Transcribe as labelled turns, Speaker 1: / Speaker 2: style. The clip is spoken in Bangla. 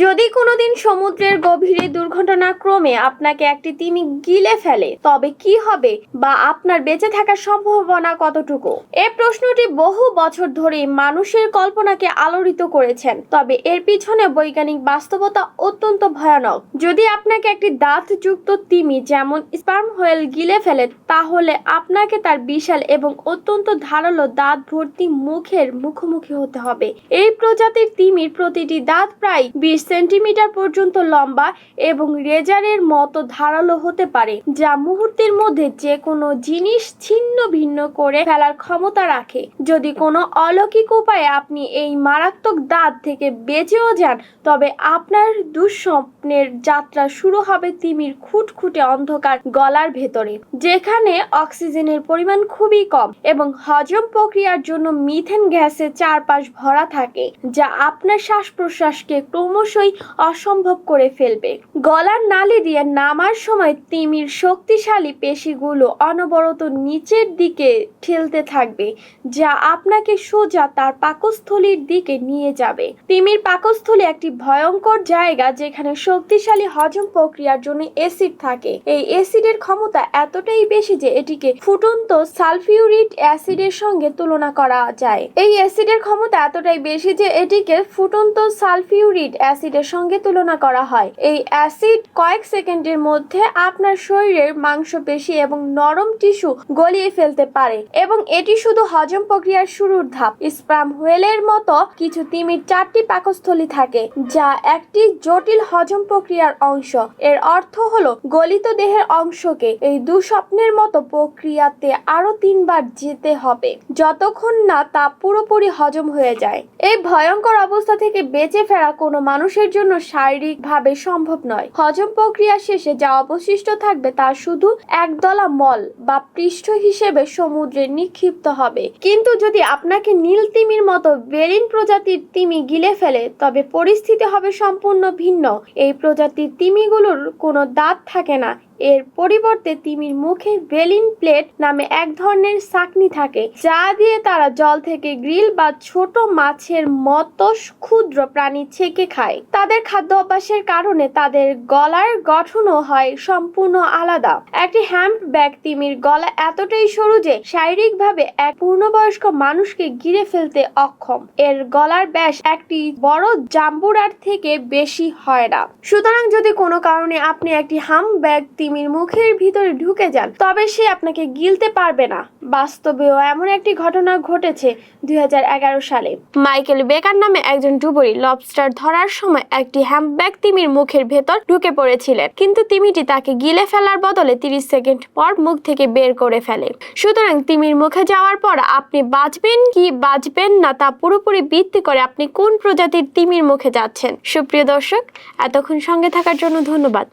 Speaker 1: যদি কোনোদিন সমুদ্রের গভীরে দুর্ঘটনাক্রমে আপনাকে একটি তিমি গিলে ফেলে তবে কি হবে বা আপনার বেঁচে থাকার সম্ভাবনা কতটুকু? এই প্রশ্নটি বহু বছর ধরে মানুষের কল্পনাকে আলোড়িত করেছেন, তবে এর পিছনে বৈজ্ঞানিক বাস্তবতা অত্যন্ত ভয়ানক। যদি আপনাকে একটি দাঁতযুক্ত তিমি যেমন স্পার্ম হোয়েল গিলে ফেলে তাহলে আপনাকে তার বিশাল এবং অত্যন্ত ধারালো দাঁত ভর্তি মুখের মুখোমুখি হতে হবে। এই প্রজাতির তিমির প্রতিটি দাঁত প্রায় 20 সেন্টিমিটার পর্যন্ত লম্বা এবং রেজারের মতো ধারালো হতে পারে, যা মুহূর্তের মধ্যে যে কোনো জিনিস ছিন্ন ভিন্ন করে ফেলার ক্ষমতা রাখে। যদি কোনো অলৌকিক উপায়ে আপনি এই মারাত্মক দাঁত থেকে বেঁচেও যান তবে আপনার দুঃস্বপ্নের যাত্রা শুরু হবে তিমির খুঁটখুটে অন্ধকার গলার ভেতরে, যেখানে অক্সিজেনের পরিমাণ খুবই কম এবং হজম প্রক্রিয়ার জন্য মিথেন গ্যাসে চারপাশ ভরা থাকে, যা আপনার শ্বাস প্রশ্বাসকে ক্রমশই অসম্ভব করে ফেলবে। গলার নালি দিয়ে নামার সময় তিমির শক্তিশালী পেশিগুলো অনবরত নিচের দিকে ঠেলতে থাকবে, যা আপনাকে সোজা তার পাকস্থলীর দিকে নিয়ে যাবে। তিমির পাকস্থলী একটি ভয়ঙ্কর জায়গা যেখানে শক্তিশালী হজম প্রক্রিয়ার জন্য অ্যাসিড থাকে। এই অ্যাসিডের ক্ষমতা এতটাই বেশি যে এটিকে ফুটন্ত সালফিউরিক অ্যাসিডের সঙ্গে তুলনা করা যায়। এই অ্যাসিডের ক্ষমতা এতটাই বেশি যে এটিকে ফুটন্ত সালফিউরিক অ্যাসিডের সঙ্গে তুলনা করা হয়। এই অ্যাসিড কয়েক সেকেন্ডের মধ্যে আপনার শরীরের মাংসপেশি এবং নরম টিস্যু গলিয়ে ফেলতে পারে এবং এটি শুধু হজম প্রক্রিয়ার শুরুর ধাপ। স্পার্ম হোয়েলের মতো কিছু তিমির 4টি পাকস্থলী থাকে, যা একটি জটিল হজম প্রক্রিয়ার অংশ। এর অর্থ হলো গলিত দেহের অংশকে এই দুঃস্বপ্নের মতো প্রক্রিয়াতে আরো 3 বার যেতে হবে যতক্ষণ না তা পুরোপুরি হজম হয়ে যায়। এই ভয়ঙ্কর অবস্থা থেকে বেঁচে ফেরা কোনো মানুষের জন্য শারীরিকভাবে সম্ভব নয়। হজম প্রক্রিয়া শেষে যা অবশিষ্ট থাকবে তা শুধু একদলা মল বা পৃষ্ঠ হিসেবে সমুদ্রে নিক্ষিপ্ত হবে। কিন্তু যদি আপনাকে নীল তিমির মতো বেলিন প্রজাতির তিমি গিলে ফেলে তবে পরিস্থিতি হবে সম্পূর্ণ ভিন্ন। এই প্রজাতির তিমিগুলোর কোনো দাঁত থাকে না। এর পরিবর্তে তিমির মুখে বেলিন প্লেট নামে এক ধরনের ছাঁকনি থাকে, যা দিয়ে তারা জল থেকে গ্রিল বা ছোট মাছের মতো ক্ষুদ্র প্রাণী ছেঁকে খায়। তাদের খাদ্য অভ্যাসের কারণে তাদের গলার গঠনও হয় সম্পূর্ণ আলাদা। একটি হ্যাম্পব্যাক তিমির গলা এতটাই সরু যে শারীরিকভাবে এক পূর্ণবয়স্ক মানুষকে ঘিরে ফেলতে অক্ষম। এর গলার ব্যাস একটি বড় জাম্বুরার থেকে বেশি হয় না। সুতরাং যদি কোনো কারণে আপনি একটি হ্যাম্পব্যাক তিমির মুখের ভিতরে ঢুকে যান তবে সে আপনাকে গিলতে পারবে না। বাস্তবেও এমন একটি ঘটনা ঘটেছে 2011 সালে। মাইকেল বেকার নামে একজন ডুবুরি লবস্টার ধরার সময় একটি হ্যাম্পব্যাক তিমির মুখের ভেতর ঢুকে পড়েছিলেন, কিন্তু তিমিটি তাকে গিলে ফেলার বদলে 30 সেকেন্ড পর মুখ থেকে বের করে ফেলে। সুতরাং তিমির মুখে যাওয়ার পর আপনি বাঁচবেন কি বাঁচবেন না তা পুরোপুরি ভিত্তি করে আপনি কোন প্রজাতির তিমির মুখে যাচ্ছেন। সুপ্রিয় দর্শক, এতক্ষণ সঙ্গে থাকার জন্য ধন্যবাদ।